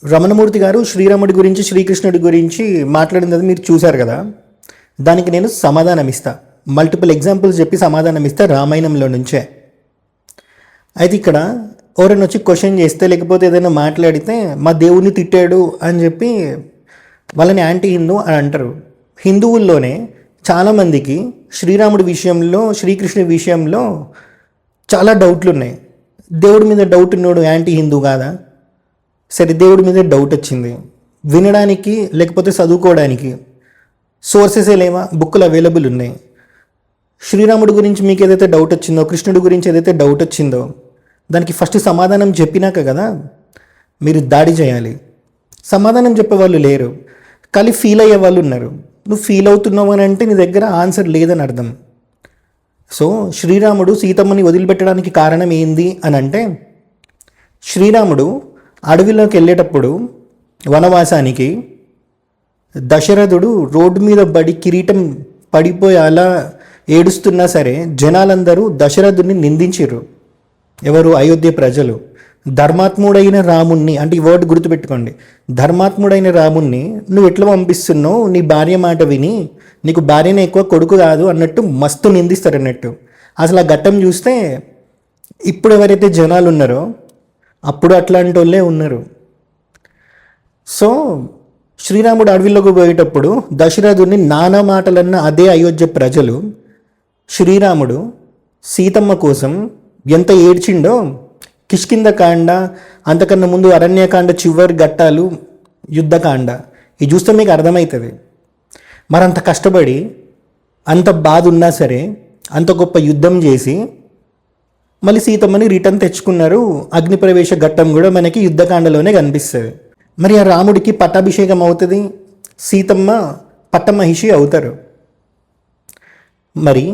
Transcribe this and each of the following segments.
రమణమూర్తి గారు శ్రీరాముడి గురించి శ్రీకృష్ణుడి గురించి మాట్లాడినది మీరు చూశారు కదా. దానికి నేను సమాధానం ఇస్తా, మల్టిపుల్ ఎగ్జాంపుల్స్ చెప్పి సమాధానం ఇస్తా రామాయణంలో నుంచే. అయితే ఇక్కడ ఎవరైనా వచ్చి క్వశ్చన్ చేస్తే లేకపోతే ఏదైనా మాట్లాడితే మా దేవుడిని తిట్టాడు అని చెప్పి వాళ్ళని యాంటీ హిందూ అని అంటారు. హిందువుల్లోనే చాలామందికి శ్రీరాముడి విషయంలో శ్రీకృష్ణుడి విషయంలో చాలా డౌట్లు ఉన్నాయి. దేవుడి మీద డౌట్ ఉన్నాడు యాంటీ హిందూ కాదా? సరే, దేవుడి మీద డౌట్ వచ్చింది, వినడానికి లేకపోతే చదువుకోవడానికి సోర్సెసే లేవా? బుక్కులు అవైలబుల్ ఉన్నాయి. శ్రీరాముడి గురించి మీకు ఏదైతే డౌట్ వచ్చిందో, కృష్ణుడి గురించి ఏదైతే డౌట్ వచ్చిందో దానికి ఫస్ట్ సమాధానం చెప్పినాక కదా మీరు దాడి చేయాలి. సమాధానం చెప్పేవాళ్ళు లేరు, కానీ ఫీల్ అయ్యే వాళ్ళు ఉన్నారు. నువ్వు ఫీల్ అవుతున్నావు అని అంటే నీ దగ్గర ఆన్సర్ లేదని అర్థం. సో శ్రీరాముడు సీతమ్మని వదిలిపెట్టడానికి కారణం ఏంది అని అంటే, శ్రీరాముడు అడవిలోకి వెళ్ళేటప్పుడు వనవాసానికి దశరథుడు రోడ్డు మీద పడి కిరీటం పడిపోయి అలా ఏడుస్తున్నా సరే జనాలందరూ దశరథుడిని నిందించారు. ఎవరు? అయోధ్య ప్రజలు. ధర్మాత్ముడైన రాముణ్ణి, అంటే ఈ వర్డ్ గుర్తుపెట్టుకోండి, ధర్మాత్ముడైన రాముణ్ణి నువ్వు ఎట్లా పంపిస్తున్నావు, నీ భార్య మాట విని, నీకు భార్యనే ఎక్కువ కొడుకు కాదు అన్నట్టు మస్తు నిందిస్తారు అన్నట్టు. అసలు ఆ ఘట్టం చూస్తే ఇప్పుడు ఎవరైతే జనాలు ఉన్నారో అప్పుడు అట్లాంటి వాళ్ళే ఉన్నారు. సో శ్రీరాముడు అడవిలోకి పోయేటప్పుడు దశరథుడిని నానా మాటలన్న అదే అయోధ్య ప్రజలు శ్రీరాముడు సీతమ్మ కోసం ఎంత ఏడ్చిండో కిష్కింధకాండ, అంతకన్నా ముందు అరణ్యకాండ, చివరి ఘట్టాలు యుద్ధకాండ, ఇది చూస్తే మీకు అర్థమవుతుంది. మరంత కష్టపడి అంత బాధ ఉన్నా సరే అంత గొప్ప యుద్ధం చేసి మళ్ళీ సీతమ్మని రిటర్న్ తెచ్చుకున్నారు. అగ్నిప్రవేశ ఘట్టం కూడా మనకి యుద్ధకాండలోనే కనిపిస్తుంది. మరి ఆ రాముడికి పట్టాభిషేకం అవుతుంది, సీతమ్మ పట్టమహిషి అవుతారు. మరి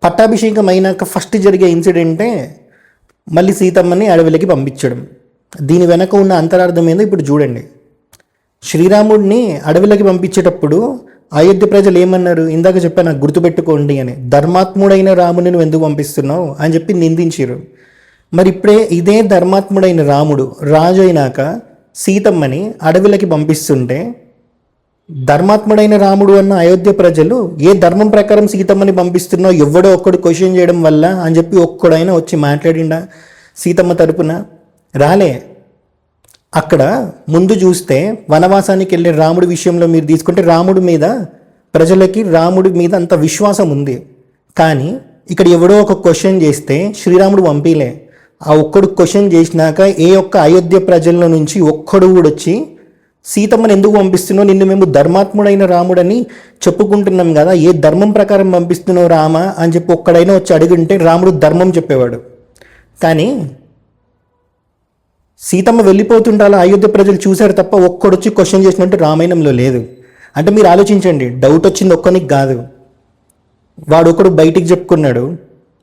పట్టాభిషేకం అయినాక ఫస్ట్ జరిగే ఇన్సిడెంటే మళ్ళీ సీతమ్మని అడవిలోకి పంపించడం. దీని వెనక ఉన్న అంతరార్థం ఏందో ఇప్పుడు చూడండి. శ్రీరాముడిని అడవిలోకి పంపించేటప్పుడు అయోధ్య ప్రజలు ఏమన్నారు? ఇందాక చెప్పా, నాకు గుర్తుపెట్టుకోండి అని, ధర్మాత్ముడైన రాముని నువ్వు ఎందుకు పంపిస్తున్నావు అని చెప్పి నిందించారు. మరి ఇప్పుడే ఇదే ధర్మాత్ముడైన రాముడు రాజు అయినాక సీతమ్మని అడవిలోకి పంపిస్తుంటే ధర్మాత్ముడైన రాముడు అన్న అయోధ్య ప్రజలు ఏ ధర్మం ప్రకారం సీతమ్మని పంపిస్తున్నావు, ఎవడో ఒక్కడు క్వశ్చన్ చేయడం వల్ల అని చెప్పి ఒక్కడైనా వచ్చి మాట్లాడిండా సీతమ్మ తరపున? రాలే. అక్కడ ముందు చూస్తే వనవాసానికి వెళ్ళే రాముడి విషయంలో మీరు తీసుకుంటే రాముడి మీద ప్రజలకి రాముడి మీద అంత విశ్వాసం ఉంది. కానీ ఇక్కడ ఎవడో ఒక క్వశ్చన్ చేస్తే శ్రీరాముడు పంపిలే. ఆ ఒక్కడు క్వశ్చన్ చేసినాక ఏ ఒక్క అయోధ్య ప్రజల నుంచి ఒక్కడు కూడా వచ్చి సీతమ్మని ఎందుకు పంపిస్తున్నావు, నిన్ను మేము ధర్మాత్ముడైన రాముడని చెప్పుకుంటున్నాం కదా, ఏ ధర్మం ప్రకారం పంపిస్తున్నావు రామ అని చెప్పి ఒక్కడైనా వచ్చి అడుగుంటే రాముడు ధర్మం చెప్పేవాడు. కానీ సీతమ్మ వెళ్ళిపోతుంటే అలా అయోధ్య ప్రజలు చూశారు తప్ప ఒక్కడొచ్చి క్వశ్చన్ చేసినట్టు రామాయణంలో లేదు. అంటే మీరు ఆలోచించండి, డౌట్ వచ్చింది ఒక్కనికి కాదు, వాడు ఒకడు బయటికి చెప్పుకున్నాడు,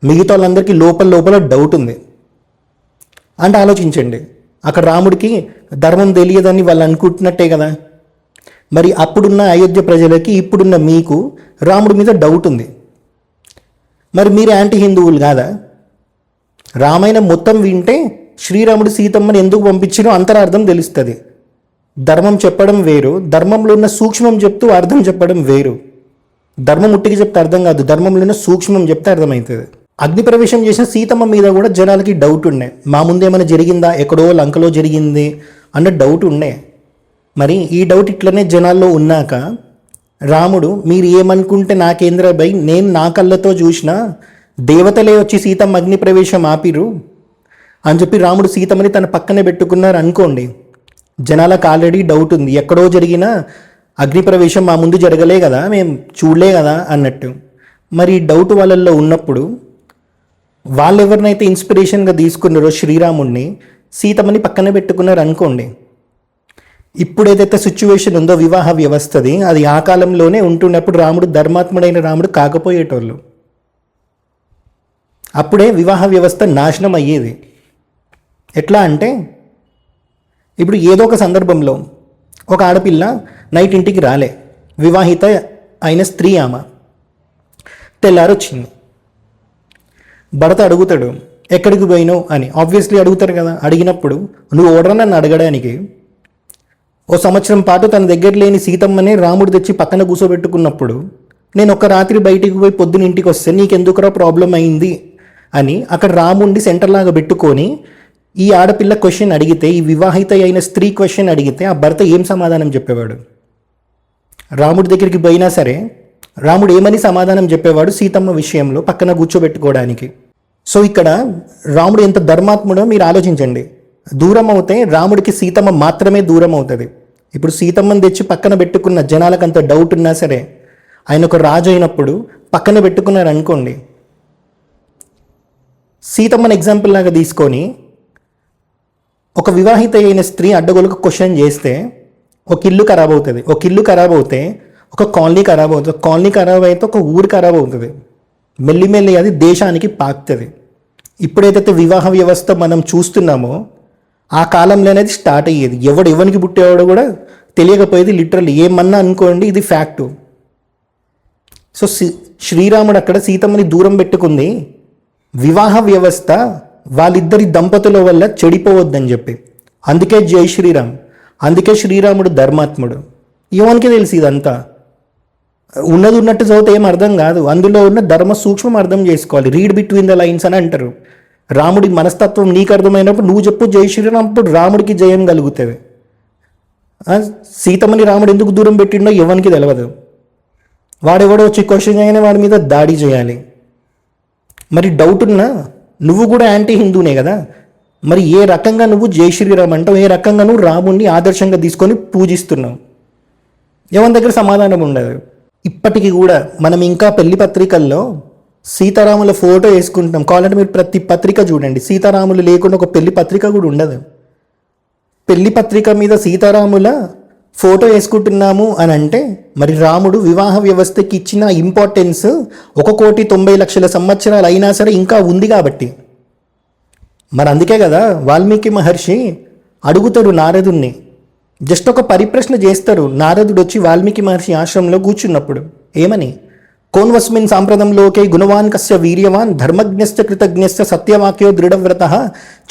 మిగతా వాళ్ళందరికీ లోపల లోపల డౌట్ ఉంది. అంటే ఆలోచించండి, అక్కడ రాముడికి ధర్మం తెలియదని వాళ్ళు అనుకుంటున్నట్టే కదా. మరి అప్పుడున్న అయోధ్య ప్రజలకి ఇప్పుడున్న మీకు రాముడి మీద డౌట్ ఉంది. మరి మీరు యాంటీ హిందువులు కాదా? రామాయణం మొత్తం వింటే శ్రీరాముడు సీతమ్మని ఎందుకు పంపించినో అంతరార్థం తెలుస్తుంది. ధర్మం చెప్పడం వేరు, ధర్మంలో ఉన్న సూక్ష్మం చెప్తూ అర్థం చెప్పడం వేరు. ధర్మం ఉట్టికి చెప్తే అర్థం కాదు, ధర్మంలో ఉన్న సూక్ష్మం చెప్తే అర్థమవుతుంది. అగ్నిప్రవేశం చేసిన సీతమ్మ మీద కూడా జనాలకి డౌట్ ఉండే, మా ముందు ఏమైనా జరిగిందా, ఎక్కడో లంకలో జరిగింది అన్న డౌట్ ఉండే. మరి ఈ డౌట్ ఇట్లనే జనాల్లో ఉన్నాక రాముడు మీరు ఏమనుకుంటే నాకేంద్ర భయ్, నేను నా కళ్ళతో చూసిన దేవతలే వచ్చి సీతమ్మ అగ్నిప్రవేశం ఆపిరు అని చెప్పి రాముడు సీతమ్మని తన పక్కనే పెట్టుకున్నారు అనుకోండి. జనాలకు ఆల్రెడీ డౌట్ ఉంది, ఎక్కడో జరిగిన అగ్నిప్రవేశం మా ముందు జరగలే కదా, మేము చూడలే కదా అన్నట్టు. మరి డౌట్ వాళ్ళల్లో ఉన్నప్పుడు వాళ్ళు ఎవరినైతే ఇన్స్పిరేషన్గా తీసుకున్నారో శ్రీరాముడిని, సీతమ్మని పక్కన పెట్టుకున్నారు అనుకోండి. ఇప్పుడు ఏదైతే సిచ్యువేషన్ ఉందో వివాహ వ్యవస్థది, అది ఆ కాలంలోనే ఉంటున్నప్పుడు రాముడు ధర్మాత్ముడైన రాముడు కాకపోయేటోళ్ళు. అప్పుడే వివాహ వ్యవస్థ నాశనం అయ్యేది. ఎట్లా అంటే, ఇప్పుడు ఏదో ఒక సందర్భంలో ఒక ఆడపిల్ల నైట్ ఇంటికి రాలే, వివాహిత అయిన స్త్రీ ఆమె, తెల్లారొచ్చింది. భర్త అడుగుతాడు, ఎక్కడికి పోయినావు అని. ఆబ్వియస్లీ అడుగుతారు కదా. అడిగినప్పుడు నువ్వు ఓడరా నన్ను అడగడానికి, ఓ సంవత్సరం పాటు తన దగ్గర లేని సీతమ్మనే రాముడు తెచ్చి పక్కన కూర్చోబెట్టుకున్నప్పుడు నేను ఒక రాత్రి బయటికి పోయి పొద్దున ఇంటికి వస్తే నీకెందుకురా ప్రాబ్లం అయింది అని అక్కడ రాముడిని సెంటర్లాగా పెట్టుకొని ఈ ఆడపిల్ల క్వశ్చన్ అడిగితే, ఈ వివాహిత అయిన స్త్రీ క్వశ్చన్ అడిగితే ఆ భర్త ఏం సమాధానం చెప్పేవాడు? రాముడి దగ్గరికి పోయినా సరే రాముడు ఏమని సమాధానం చెప్పేవాడు సీతమ్మ విషయంలో పక్కన కూర్చోబెట్టుకోవడానికి? సో ఇక్కడ రాముడు ఎంత ధర్మాత్ముడో మీరు ఆలోచించండి. దూరం అవుతే రాముడికి సీతమ్మ మాత్రమే దూరం అవుతుంది. ఇప్పుడు సీతమ్మని తెచ్చి పక్కన పెట్టుకున్న జనాలకు అంత డౌట్ ఉన్నా సరే ఆయన ఒక రాజు అయినప్పుడు పక్కన పెట్టుకున్నారు అనుకోండి, సీతమ్మని ఎగ్జాంపుల్ లాగా తీసుకొని ఒక వివాహిత అయిన స్త్రీ అడ్డగోలుకు క్వశ్చన్ చేస్తే ఒక ఇల్లు ఖరాబ్ అవుతుంది, ఒక ఇల్లు ఖరాబ్ అవుతే ఒక కాలనీ ఖరాబ్ అవుతుంది, ఒక కాలనీ ఖరాబ్ అయితే ఒక ఊరు ఖరాబ్ అవుతుంది, మెల్లిమెల్లి అది దేశానికి పాకుతుంది. ఇప్పుడైతే వివాహ వ్యవస్థ మనం చూస్తున్నామో ఆ కాలంలో అనేది స్టార్ట్ అయ్యేది. ఎవరికి పుట్టేవాడో కూడా తెలియకపోయేది. లిటరల్లీ ఏమన్నా అనుకోండి, ఇది ఫ్యాక్టు. సో శ్రీరాముడు అక్కడ సీతమ్మని దూరం పెట్టుకుంది వివాహ వ్యవస్థ వాళ్ళిద్దరి దంపతుల వల్ల చెడిపోవద్దని చెప్పి. అందుకే జై శ్రీరామ్, అందుకే శ్రీరాముడు ధర్మాత్ముడు. ఎవరికి తెలిసి ఇదంతా ఉన్నది ఉన్నట్టు చదివితే ఏం అర్థం కాదు. అందులో ఉన్న ధర్మ సూక్ష్మం అర్థం చేసుకోవాలి. రీడ్ బిట్వీన్ ద లైన్స్ అని అంటారు. రాముడి మనస్తత్వం నీకు అర్థమైనప్పుడు నువ్వు చెప్పు జై శ్రీరామ్, అప్పుడు రాముడికి జయం కలుగుతుంది. సీతమ్మని రాముడు ఎందుకు దూరం పెట్టిండో ఎవరికి తెలియదు. వాడెవడో వచ్చి క్వశ్చన్ చేయగానే వాడి మీద దాడి చేయాలి. మరి డౌట్ ఉన్నా నువ్వు కూడా యాంటీ హిందూనే కదా, మరి ఏ రకంగా నువ్వు జై శ్రీరామ్ అంటావు? ఏ రకంగా నువ్వు రాముడిని ఆదర్శంగా తీసుకొని పూజిస్తున్నావు? ఎవరి దగ్గర సమాధానం ఉండదు. ఇప్పటికీ కూడా మనం ఇంకా పెళ్లి పత్రికల్లో సీతారాముల ఫోటో వేసుకుంటాం. కావాలంటే మీరు ప్రతి పత్రిక చూడండి, సీతారాములు లేకుండా ఒక పెళ్లి పత్రిక కూడా ఉండదు. పెళ్లి పత్రిక మీద సీతారాముల ఫోటో వేసుకుంటున్నాము అని అంటే మరి రాముడు వివాహ వ్యవస్థకి ఇచ్చిన ఇంపార్టెన్స్ 1,90,00,000 సంవత్సరాలు అయినా సరే ఇంకా ఉంది కాబట్టి. మరి అందుకే కదా వాల్మీకి మహర్షి అడుగుతాడు నారదుణ్ణి, జస్ట్ ఒక పరిప్రశ్న చేస్తారు. నారదుడు వచ్చి వాల్మీకి మహర్షి ఆశ్రమంలో కూర్చున్నప్పుడు ఏమని, కోన్వస్మిన్ సాంప్రదంలోకే గుణవాన్ కస్య వీర్యవాన్ ధర్మజ్ఞశ్చ కృతజ్ఞశ్చ సత్యవాక్యో దృఢవ్రతః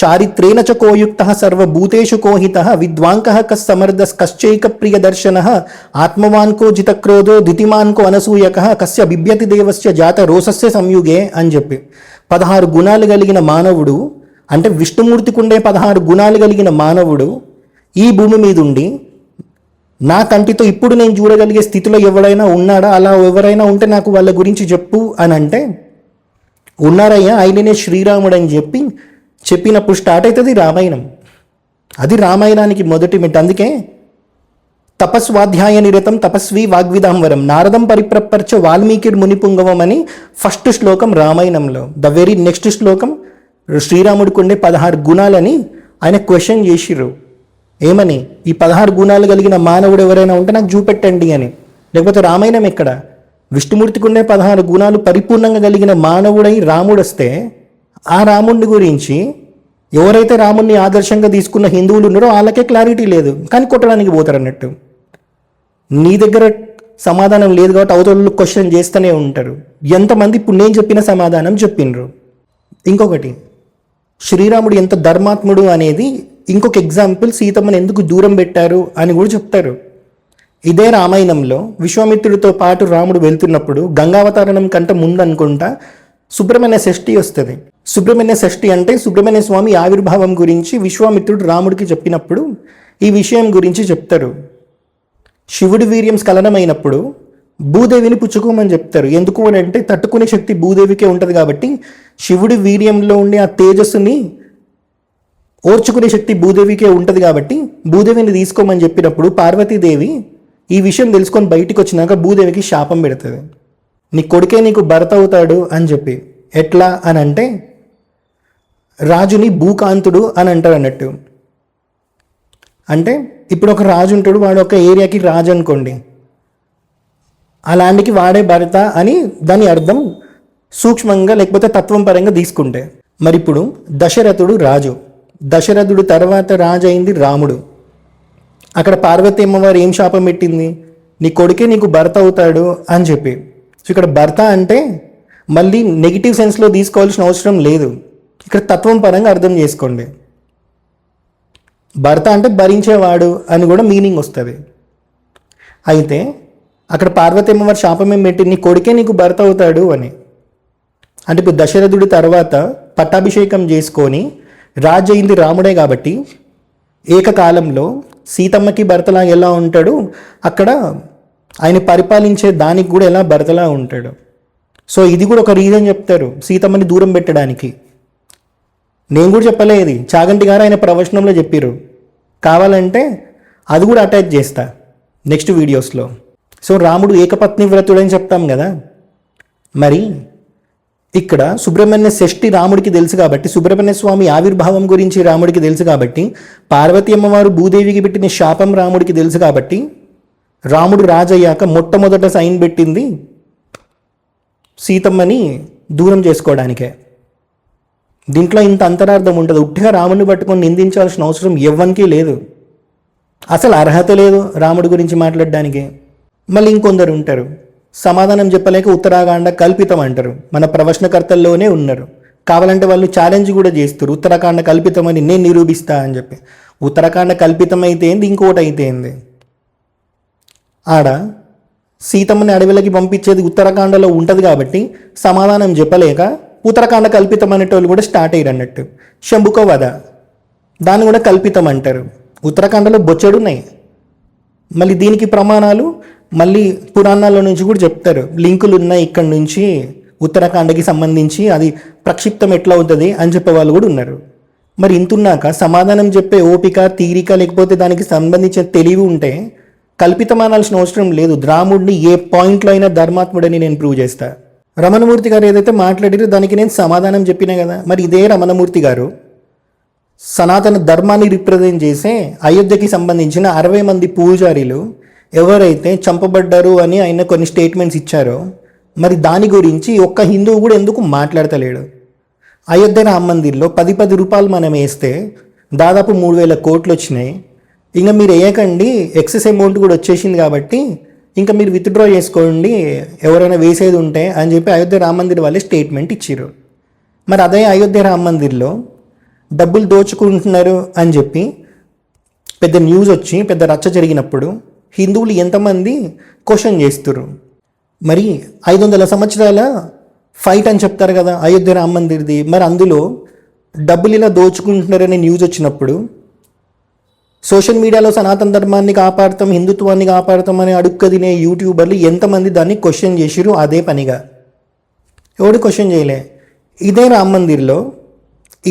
చారిత్రేణ చ కోయుక్తః సర్వభూతేషు కోహితః విద్వాంకః కస్సమర్దస్ కశ్చైక ప్రియదర్శనః ఆత్మవాన్ కో జితక్రోధో దితిమాన్ కో అనసూయకః కస్య బిభ్యతి దేవస్య జాత రోసస్య సంయుగే అని చెప్పి 16 గుణాలు కలిగిన మానవుడు, అంటే విష్ణుమూర్తికి ఉండే 16 గుణాలు కలిగిన మానవుడు ఈ భూమి మీద ఉండి నా కంటితో ఇప్పుడు నేను చూడగలిగే స్థితిలో ఎవరైనా ఉన్నాడా? అలా ఎవరైనా ఉంటే నాకు వాళ్ళ గురించి చెప్పు అని అంటే ఉన్నారయ్యా, ఆయననే శ్రీరాముడు అని చెప్పినప్పుడు స్టార్ట్ అవుతుంది రామాయణం. అది రామాయణానికి మొదటి మెట్టు. అందుకే తపస్వాధ్యాయ నిరతం తపస్వి వాగ్విదాంవరం నారదం పరిప్రపర్చ వాల్మీకి మునిపుంగవం అని ఫస్ట్ శ్లోకం రామాయణంలో. ద వెరీ నెక్స్ట్ శ్లోకం శ్రీరాముడికి ఉండే 16 గుణాలని ఆయన క్వశ్చన్ చేసిర్రు. ఏమని, ఈ 16 గుణాలు కలిగిన మానవుడు ఎవరైనా ఉంటే నాకు చూపెట్టండి అని. లేకపోతే రామాయణం ఎక్కడ? విష్ణుమూర్తికి ఉండే 16 గుణాలు పరిపూర్ణంగా కలిగిన మానవుడై రాముడు వస్తే ఆ రాముడిని గురించి ఎవరైతే రాముడిని ఆదర్శంగా తీసుకున్న హిందువులు ఉన్నారో వాళ్ళకే క్లారిటీ లేదు, కానీ కొట్టడానికి పోతారు అన్నట్టు. నీ దగ్గర సమాధానం లేదు కాబట్టి అవతల క్వశ్చన్ చేస్తూనే ఉంటారు. ఎంతమంది ఇప్పుడు నేను చెప్పిన సమాధానం చెప్పిండ్రు. ఇంకొకటి, శ్రీరాముడు ఎంత ధర్మాత్ముడు అనేది ఇంకొక ఎగ్జాంపుల్, సీతమ్మని ఎందుకు దూరం పెట్టారు అని కూడా చెప్తారు. ఇదే రామాయణంలో విశ్వామిత్రుడితో పాటు రాముడు వెళ్తున్నప్పుడు గంగావతరణం కంటే ముందు అనుకుంటా సుబ్రహ్మణ్య షష్ఠి వస్తుంది. సుబ్రహ్మణ్య షష్ఠి అంటే సుబ్రహ్మణ్య స్వామి ఆవిర్భావం గురించి విశ్వామిత్రుడు రాముడికి చెప్పినప్పుడు ఈ విషయం గురించి చెప్తారు. శివుడి వీర్యం స్ఖలనమైనప్పుడు భూదేవిని పుచ్చుకోమని చెప్తారు. ఎందుకు అని అంటే తట్టుకునే శక్తి భూదేవికే ఉంటుంది కాబట్టి శివుడి వీర్యంలో ఉండే ఆ తేజస్సుని ఓర్చుకునే శక్తి భూదేవికే ఉంటుంది కాబట్టి భూదేవిని తీసుకోమని చెప్పినప్పుడు పార్వతీదేవి ఈ విషయం తెలుసుకొని బయటికి వచ్చినాక భూదేవికి శాపం పెడుతుంది, నీ కొడుకే నీకు భర్త అవుతాడు అని చెప్పి. ఎట్లా అని అంటే రాజుని భూకాంతుడు అని అంటారు అన్నట్టు. అంటే ఇప్పుడు ఒక రాజు ఉంటాడు, వాడు ఒక ఏరియాకి రాజు అనుకోండి, ఆ ల్యాండ్కి వాడే భర్త అని దాని అర్థం సూక్ష్మంగా లేకపోతే తత్వం పరంగా తీసుకుంటే. మరి ఇప్పుడు దశరథుడు రాజు, దశరథుడు తర్వాత రాజు అయింది రాముడు. అక్కడ పార్వతి అమ్మవారు ఏం శాపం పెట్టింది, నీ కొడుకే నీకు భర్త అవుతాడు అని చెప్పి. సో ఇక్కడ భర్త అంటే మళ్ళీ నెగిటివ్ సెన్స్లో తీసుకోవాల్సిన అవసరం లేదు, ఇక్కడ తత్వం పరంగా అర్థం చేసుకోండి. భర్త అంటే భరించేవాడు అని కూడా మీనింగ్ వస్తుంది. అయితే అక్కడ పార్వతి అమ్మవారి శాపం ఏం పెట్టి నీ కొడుకే నీకు భర్త అవుతాడు అని. అంటే ఇప్పుడు దశరథుడి తర్వాత పట్టాభిషేకం చేసుకొని రాజు అయింది రాముడే కాబట్టి ఏకకాలంలో సీతమ్మకి భర్తలా ఎలా ఉంటాడు, అక్కడ ఆయన పరిపాలించే దానికి కూడా ఎలా భర్తలా ఉంటాడు. సో ఇది కూడా ఒక రీజన్ చెప్తారు సీతమ్మని దూరం పెట్టడానికి. నేను కూడా చెప్పలే, ఇది చాగంటి గారు ఆయన ప్రవచనంలో చెప్పారు. కావాలంటే అది కూడా అటాచ్ చేస్తా నెక్స్ట్ వీడియోస్లో. సో రాముడు ఏకపత్ని వ్రతుడని చెప్తాం కదా, మరి ఇక్కడ సుబ్రహ్మణ్య షష్ఠి రాముడికి తెలుసు కాబట్టి, సుబ్రహ్మణ్య స్వామి ఆవిర్భావం గురించి రాముడికి తెలుసు కాబట్టి, పార్వతీ అమ్మవారు భూదేవికి పెట్టిన శాపం రాముడికి తెలుసు కాబట్టి, రాముడు రాజయ్యాక మొట్టమొదట సైన్ పెట్టింది సీతమ్మని దూరం చేసుకోవడానికే. దీంట్లో ఇంత అంతరార్థం ఉంటుంది. ఉట్టిగా రాముడిని పట్టుకొని నిందించాల్సిన అవసరం ఎవ్వరికీ లేదు. అసలు అర్హత లేదు రాముడి గురించి మాట్లాడడానికి. మళ్ళీ ఇంకొందరు ఉంటారు సమాధానం చెప్పలేక ఉత్తరాఖండ కల్పితం అంటారు. మన ప్రవచనకర్తల్లోనే ఉన్నారు. కావాలంటే వాళ్ళు ఛాలెంజ్ కూడా చేస్తారు, ఉత్తరాఖండ కల్పితం అని నేను నిరూపిస్తా అని చెప్పి. ఉత్తరాఖండ కల్పితం అయితే ఏంది, ఇంకోటి అయితే ఏంది. ఆడ సీతమ్మని అడవిలకి పంపించేది ఉత్తరాఖండలో ఉంటుంది కాబట్టి సమాధానం చెప్పలేక ఉత్తరాఖండ కల్పితం అనేటోళ్ళు కూడా స్టార్ట్ అయ్యారు అన్నట్టు. శంభుక వధ దాన్ని కూడా కల్పితం అంటారు. ఉత్తరాఖండలో బొచ్చెడు ఉన్నాయి. మళ్ళీ దీనికి ప్రమాణాలు మళ్ళీ పురాణాల నుంచి కూడా చెప్తారు, లింకులు ఉన్నాయి ఇక్కడ నుంచి ఉత్తరాఖండకి సంబంధించి, అది ప్రక్షిప్తం ఎట్లా అవుతుంది అని చెప్పే వాళ్ళు కూడా ఉన్నారు. మరి ఇంతున్నాక సమాధానం చెప్పే ఓపిక తీరిక లేకపోతే దానికి సంబంధించిన తెలివి ఉంటే కల్పితం అనాల్సిన అవసరం లేదు. రాముడిని ఏ పాయింట్లో అయినా ధర్మాత్ముడని నేను ప్రూవ్ చేస్తా. రమణమూర్తి గారు ఏదైతే మాట్లాడారో దానికి నేను సమాధానం చెప్పినా కదా. మరి ఇదే రమణమూర్తి గారు సనాతన ధర్మాన్ని రిప్రజెంట్ చేసే అయోధ్యకి సంబంధించిన 60 మంది పూజారీలు ఎవరైతే చంపబడ్డారు అని ఆయన కొన్ని స్టేట్మెంట్స్ ఇచ్చారో, మరి దాని గురించి ఒక్క హిందువు కూడా ఎందుకు మాట్లాడతలేడు? అయోధ్య రామ మందిర్లో 10 రూపాయలు మనం వేస్తే దాదాపు 3000 కోట్లు వచ్చినాయి. ఇంకా మీరు వేయకండి, ఎక్సెస్ అమౌంట్ కూడా వచ్చేసింది కాబట్టి ఇంకా మీరు విత్డ్రా చేసుకోండి ఎవరైనా వేసేది ఉంటే అని చెప్పి అయోధ్య రామ మందిర్ వాళ్ళే స్టేట్మెంట్ ఇచ్చారు. మరి అదే అయోధ్య రామ మందిర్లో డబ్బులు దోచుకుంటున్నారు అని చెప్పి పెద్ద న్యూస్ వచ్చి పెద్ద రచ్చ జరిగినప్పుడు హిందువులు ఎంతమంది క్వశ్చన్ చేస్తారు? మరి 500 సంవత్సరాల ఫైట్ అని చెప్తారు కదా అయోధ్య రామ మందిర్ది. మరి అందులో డబ్బులు ఇలా దోచుకుంటున్నారనే న్యూస్ వచ్చినప్పుడు సోషల్ మీడియాలో సనాతన ధర్మాన్ని కాపాడతాం, హిందుత్వాన్ని కాపాడతాం అని అడుక్క తినే యూట్యూబర్లు ఎంతమంది దాన్ని క్వశ్చన్ చేసిరు అదే పనిగా? ఎవడు క్వశ్చన్ చేయలే. ఇదే రామ మందిర్లో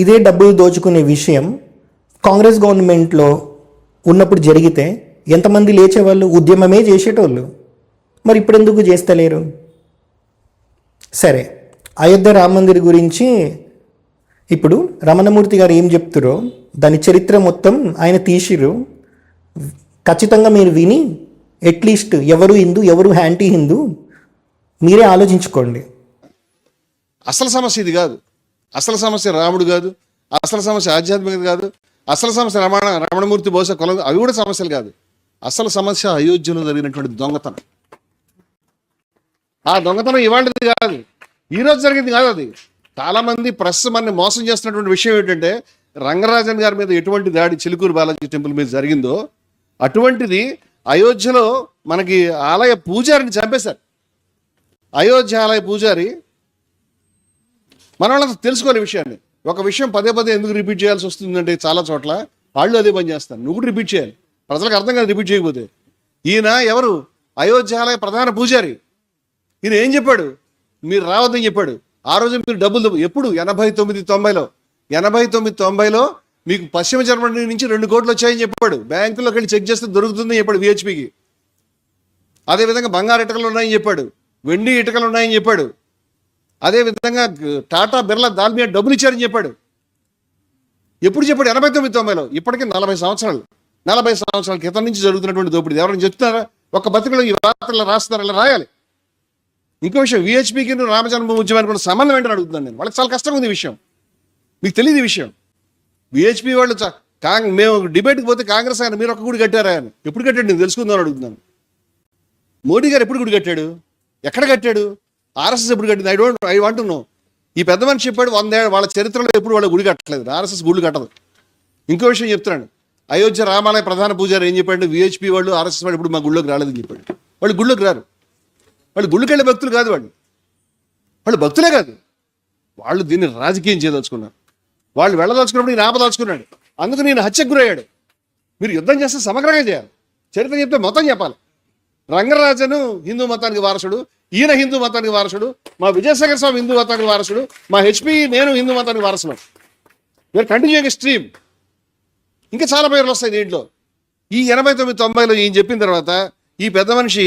ఇదే డబ్బులు దోచుకునే విషయం కాంగ్రెస్ గవర్నమెంట్లో ఉన్నప్పుడు జరిగితే ఎంతమంది లేచేవాళ్ళు, ఉద్యమమే చేసేటోళ్ళు. మరి ఇప్పుడు ఎందుకు చేస్తలేరు? సరే, అయోధ్య రామ మందిర్ గురించి ఇప్పుడు రమణమూర్తి గారు ఏం చెప్తారో దాని చరిత్ర మొత్తం ఆయన తీసిరు. ఖచ్చితంగా మీరు విని అట్లీస్ట్ ఎవరు హిందూ ఎవరు యాంటీ హిందూ మీరే ఆలోచించుకోండి. అసలు సమస్య ఇది కాదు. అసలు సమస్య రాముడు కాదు, అసలు సమస్య ఆధ్యాత్మికత కాదు, అసలు సమస్య రమణమూర్తి బహుశా కులం, అవి కూడా సమస్యలు కాదు. అసలు సమస్య అయోధ్యలో జరిగినటువంటి దొంగతనం. ఆ దొంగతనం ఇవాళది కాదు, ఈరోజు జరిగింది కాదు. అది చాలామంది ప్రెస్ మనని మోసం చేస్తున్నటువంటి విషయం ఏంటంటే రంగరాజన్ గారి మీద ఎటువంటి దాడి చిలుకూరు బాలాజీ టెంపుల్ మీద జరిగిందో అటువంటిది అయోధ్యలో మనకి ఆలయ పూజారిని చంపేశారు. అయోధ్య ఆలయ పూజారి, మన వాళ్ళంతా తెలుసుకోవాలి విషయాన్ని. ఒక విషయం పదే ఎందుకు రిపీట్ చేయాల్సి వస్తుందంటే చాలా చోట్ల వాళ్ళు అదే పని చేస్తారు. నువ్వు కూడా రిపీట్ చేయాలి, ప్రజలకు అర్థం కాదు రిపీట్ చేయకపోతే. ఈయన ఎవరు? అయోధ్యాలయ ప్రధాన పూజారి. ఈయన ఏం చెప్పాడు? మీరు రావద్దని చెప్పాడు. ఆ రోజు మీరు డబ్బులు ఎప్పుడు 89-90లో మీకు పశ్చిమ జర్మనీ నుంచి 2 కోట్లు వచ్చాయని చెప్పాడు. బ్యాంకులోకి వెళ్ళి చెక్ చేస్తే దొరుకుతుందని చెప్పాడు విహెచ్పికి. అదేవిధంగా బంగారు ఇటుకలు ఉన్నాయని చెప్పాడు, వెండి ఇటుకలు ఉన్నాయని చెప్పాడు. అదేవిధంగా టాటా బిర్లా దాని మీద డబ్బులు ఇచ్చారని చెప్పాడు. ఎప్పుడు చెప్పాడు? 89-90లో. ఇప్పటికీ 40 సంవత్సరాల క్రితం నుంచి జరుగుతున్నటువంటి దోపిడీ. ఎవరైనా చెప్తున్నారా? ఒక పత్రికలో ఈ వార్తలు రాస్తున్నారు, ఇలా రాయాలి. ఇంకో విషయం, విహెచ్పికి రామజన్మభూమి ఉద్యమానికి కూడా సంబంధం ఏంటని అడుగుతున్నాను నేను. వాళ్ళకి చాలా కష్టంగా ఉంది ఈ విషయం, మీకు తెలియదు ఈ విషయం. విహెచ్పి వాళ్ళు మేము డిబేట్కి పోతే కాంగ్రెస్ ఆయన మీరు ఒక గుడి కట్టారా అని. ఎప్పుడు కట్టాడు నేను తెలుసుకుందామని అడుగుతున్నాను. మోడీ గారు ఎప్పుడు గుడి కట్టాడు? ఎక్కడ కట్టాడు? ఆర్ఎస్ఎస్ ఎప్పుడు కట్టింది? I want to know. ఈ పెద్ద మనిషి చెప్పాడు 100 ఏళ్ళ వాళ్ళ చరిత్రలో ఎప్పుడు వాళ్ళ గుడి కట్టలేదు. ఆర్ఎస్ఎస్ గుళ్ళు కట్టదు. ఇంకో విషయం చెప్తున్నాను, అయోధ్య రామాలయ ప్రధాన పూజారి ఏం చెప్పాడు, విహెచ్పి వాళ్ళు ఆర్ఎస్ఎస్ వాళ్ళు ఇప్పుడు మా గుళ్ళోకి రాలేదని చెప్పాడు. వాళ్ళు గుళ్ళోకి రారు, వాళ్ళు గుళ్ళకి వెళ్ళే భక్తులు కాదు, వాళ్ళు భక్తులే కాదు, వాళ్ళు దీన్ని రాజకీయం చేయదలుచుకున్నారు. వాళ్ళు వెళ్ళదలుచుకున్నప్పుడు ఈయన ఆపదలుచుకున్నాడు, అందుకు నేను హత్యకు గురయ్యాడు. మీరు యుద్ధం చేస్తే సమగ్రంగా చేయాలి, చరిత్ర చెప్తే మొత్తం చెప్పాలి. రంగరాజను హిందూ మతానికి వారసుడు, ఈయన హిందూ మతానికి వారసుడు, మా విజయసాగర్ స్వామి హిందూ మతానికి వారసుడు, మా హెచ్పి నేను హిందూ మతానికి వారసుడు. మీరు కంటిన్యూయింగ్ స్ట్రీమ్. ఇంకా చాలా పేర్లు వస్తాయి దీంట్లో. ఈ 89-90లో ఈయన చెప్పిన తర్వాత ఈ పెద్ద మనిషి,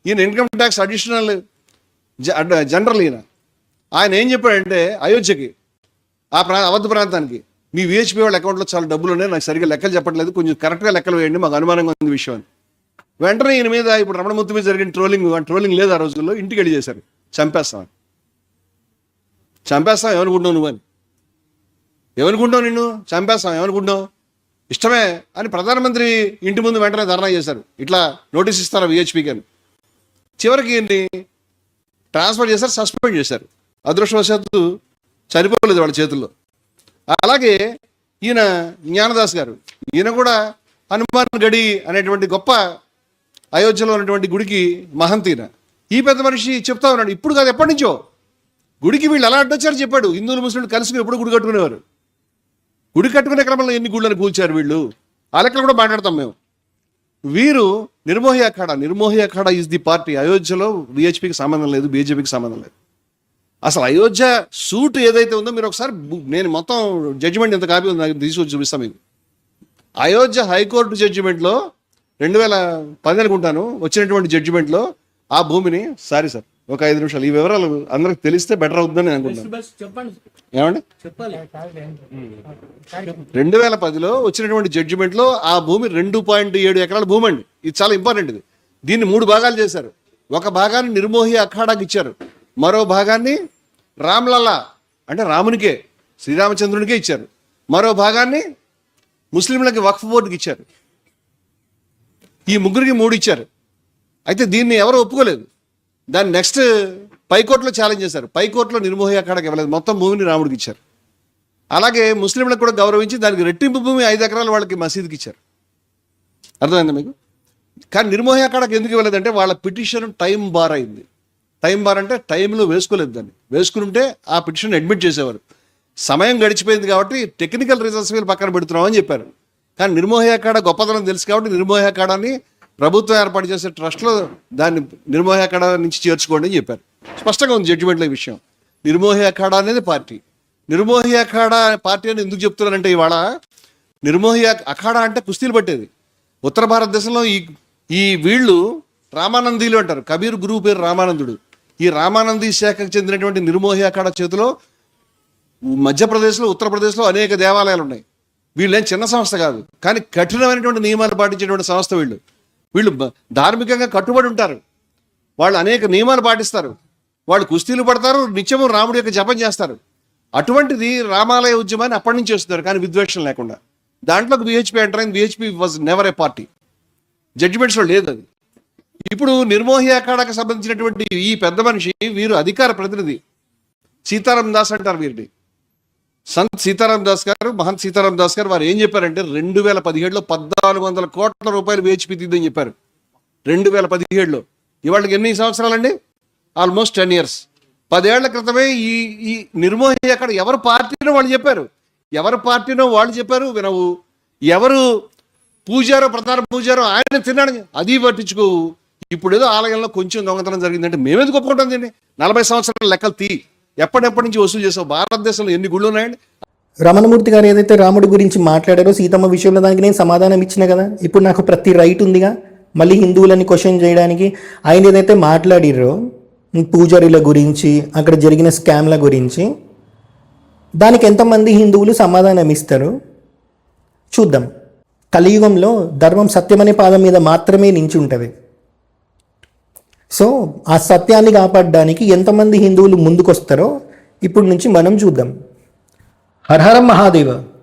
ఈయన ఇన్కమ్ ట్యాక్స్ అడిషనల్ జనరల్, ఆయన ఏం చెప్పాడంటే అయోధ్యకి, అవధ ప్రాంతానికి, మీ విహెచ్పి వాళ్ళ అకౌంట్లో చాలా డబ్బులు ఉన్నాయి, నాకు సరిగ్గా లెక్కలు చెప్పట్లేదు, కొంచెం కరెక్ట్గా లెక్కలు వేయండి, మాకు అనుమానంగా ఉంది విషయం అని. వెంటనే ఈయన మీద ఇప్పుడు రమణమూర్తి మీద జరిగిన ట్రోలింగ్ లేదు ఆ రోజుల్లో, ఇంటికి వెళ్ళి చేశారు, చంపేస్తాం ఏమనుకుంటున్నావు నువ్వు అని, ఏమనుకుంటావు నిన్ను చంపేస్తాం ఏమనుకుంటావు, ఇష్టమే అని ప్రధానమంత్రి ఇంటి ముందు వెంటనే ధర్నా చేశారు, ఇట్లా నోటీస్ ఇస్తారా విహెచ్పికి అని. చివరికి ఈయన్ని ట్రాన్స్ఫర్ చేశారు, సస్పెండ్ చేశారు. అదృష్టవశాత్తు చనిపోలేదు వాళ్ళ చేతుల్లో. అలాగే ఈయన జ్ఞానదాస్ గారు, ఈయన కూడా హనుమాన్ గడి అనేటువంటి గొప్ప అయోధ్యలో ఉన్నటువంటి గుడికి మహంతీన. ఈ పెద్ద మనిషి చెప్తా ఉన్నాడు, ఇప్పుడు కాదు ఎప్పటి నుంచో గుడికి వీళ్ళు ఎలా అడ్డొచ్చారు చెప్పాడు. హిందువులు ముస్లింలు కలిసి ఎప్పుడు గుడి కట్టుకునేవారు, గుడి కట్టుకునే క్రమంలో ఎన్ని గుళ్ళని కూల్చారు వీళ్ళు, ఆ లెక్కలు కూడా మాట్లాడతాం మేము. వీరు Nirmohi akhara is the party. అయోధ్యలో విహెచ్పికి సంబంధం లేదు, బీజేపీకి సంబంధం లేదు. అసలు అయోధ్య సూట్ ఏదైతే ఉందో మీరు ఒకసారి, నేను మొత్తం జడ్జిమెంట్ ఎంత కాపీ ఉందో నాకు తీసుకొచ్చి చూపిస్తాను మీకు. అయోధ్య హైకోర్టు జడ్జిమెంట్లో 2010 అనుకుంటాను వచ్చినటువంటి జడ్జిమెంట్లో ఆ భూమిని, సారీ సార్ ఒక 5 నిమిషాలు, ఈ వివరాలు అందరికి తెలిస్తే బెటర్ అవుతుందని నేను అనుకుంటాను. ఏమండి 2010లో వచ్చినటువంటి జడ్జిమెంట్లో ఆ భూమి 2.7 ఎకరాల భూమి అండి. ఇది చాలా ఇంపార్టెంట్. ఇది దీన్ని 3 భాగాలు చేశారు. ఒక భాగాన్ని నిర్మోహి అఖాడాకి ఇచ్చారు, మరో భాగాన్ని రామ్లల్లా అంటే రామునికే, శ్రీరామచంద్రునికే ఇచ్చారు, మరో భాగాన్ని ముస్లింలకి వక్ఫ్ బోర్డుకి ఇచ్చారు. ఈ ముగ్గురికి 3 ఇచ్చారు. అయితే దీన్ని ఎవరు ఒప్పుకోలేదు. దాన్ని నెక్స్ట్ పైకోర్టులో ఛాలెంజ్ చేశారు. పైకోర్టులో నిర్మోహి అఖాడాకి ఇవ్వలేదు, మొత్తం భూమిని రాముడికి ఇచ్చారు. అలాగే ముస్లింలకు కూడా గౌరవించి దానికి రెట్టింపు భూమి 5 ఎకరాలు వాళ్ళకి మసీదుకి ఇచ్చారు. అర్థమైందా మీకు? కానీ నిర్మోహి అఖాడాకి ఎందుకు ఇవ్వలేదంటే వాళ్ళ పిటిషన్ టైం బార్ అయింది. టైం బార్ అంటే టైంలో వేసుకోలేదు, దాన్ని వేసుకుంటే ఆ పిటిషన్ అడ్మిట్ చేసేవారు. సమయం గడిచిపోయింది కాబట్టి టెక్నికల్ రీజన్స్ వీళ్ళు పక్కన పెడుతున్నామని చెప్పారు. కానీ నిర్మోహి అఖాడా గొప్పతనం తెలుసు కాబట్టి నిర్మోహి అఖాడాని ప్రభుత్వం ఏర్పాటు చేసే ట్రస్ట్లో దాన్ని నిర్మోహి అఖాడా నుంచి చేర్చుకోండి అని చెప్పారు. స్పష్టంగా ఉంది జడ్జిమెంట్లో ఈ విషయం. నిర్మోహి అఖాడా అనేది పార్టీ. నిర్మోహి అఖాడా పార్టీ అని ఎందుకు చెప్తున్నారంటే, ఇవాళ నిర్మోహి అఖాడా అంటే కుస్తీలు పట్టేది. ఉత్తర భారతదేశంలో ఈ వీళ్ళు రామానందీలు అంటారు. కబీర్ గురువు పేరు రామానందుడు. ఈ రామానందీ శాఖకు చెందినటువంటి నిర్మోహి అఖాడా చేతిలో మధ్యప్రదేశ్లో, ఉత్తరప్రదేశ్లో అనేక దేవాలయాలు ఉన్నాయి. వీళ్ళేం చిన్న సంస్థ కాదు, కానీ కఠినమైనటువంటి నియమాలు పాటించేటువంటి సంస్థ వీళ్ళు. వీళ్ళు ధార్మికంగా కట్టుబడి ఉంటారు, వాళ్ళు అనేక నియమాలు పాటిస్తారు, వాళ్ళు కుస్తీలు పడతారు, నిత్యము రాముడి యొక్క జపం చేస్తారు. అటువంటిది రామాలయ ఉద్యమాన్ని అప్పటి నుంచి చేస్తున్నారు, కానీ విద్వేషం లేకుండా. దాంట్లోకి విహెచ్పి ఎంటర్ అయింది. V H P was never a party. జడ్జిమెంట్స్లో లేదు అది. ఇప్పుడు నిర్మోహి అఖాడాకి సంబంధించినటువంటి ఈ పెద్ద మనిషి, వీరు అధికార ప్రతినిధి సీతారాం దాస్ అంటారు వీరిని. సంత్ సీతారాం దాస్ గారు, మహంత్ సీతారాం దాస్ గారు, వారు ఏం చెప్పారంటే 2017లో 1400 కోట్ల రూపాయలు విహెచ్పి తీద్దని చెప్పారు. 2017లో. ఇవాళకి ఎన్ని సంవత్సరాలండి? Almost 10 years. 10 ఏళ్ల క్రితమే ఈ నిర్మోహి అఖాడా ఎవరు పార్టీనో వాళ్ళు చెప్పారు. ఎవరు పార్టీనో వాళ్ళు చెప్పారు వినవు. ఎవరు పూజారో, ప్రధాన పూజారో ఆయన తిన్నాడు, అది పట్టించుకోవు. ఇప్పుడు ఏదో ఆలయంలో కొంచెం దొంగతనం జరిగిందంటే మేమేది ఒప్పుకుంటాం దీన్ని? 40 సంవత్సరాల లెక్కలు తీ, ఎప్పటి నుంచి వసూలు చేసావు? భారతదేశంలో ఎన్ని గుళ్ళు ఉన్నాయండి? రమణమూర్తి గారు ఏదైతే రాముడి గురించి మాట్లాడారో సీతమ్మ విషయంలో, దానికి నేను సమాధానం ఇచ్చిన కదా. ఇప్పుడు నాకు ప్రతి రైట్ ఉందిగా మళ్ళీ హిందువులని క్వశ్చన్ చేయడానికి. ఆయన ఏదైతే మాట్లాడిర్రో పూజారీల గురించి, అక్కడ జరిగిన స్కామ్ల గురించి, దానికి ఎంతమంది హిందువులు సమాధానం ఇస్తారు చూద్దాం. కలియుగంలో ధర్మం సత్యమనే పాదం మీద మాత్రమే నించి ఉంటుంది. సో ఆ సత్యాన్ని కాపాడడానికి ఎంతమంది హిందువులు ముందుకొస్తారో ఇప్పుడు నుంచి మనం చూద్దాం. హర హర మహాదేవ.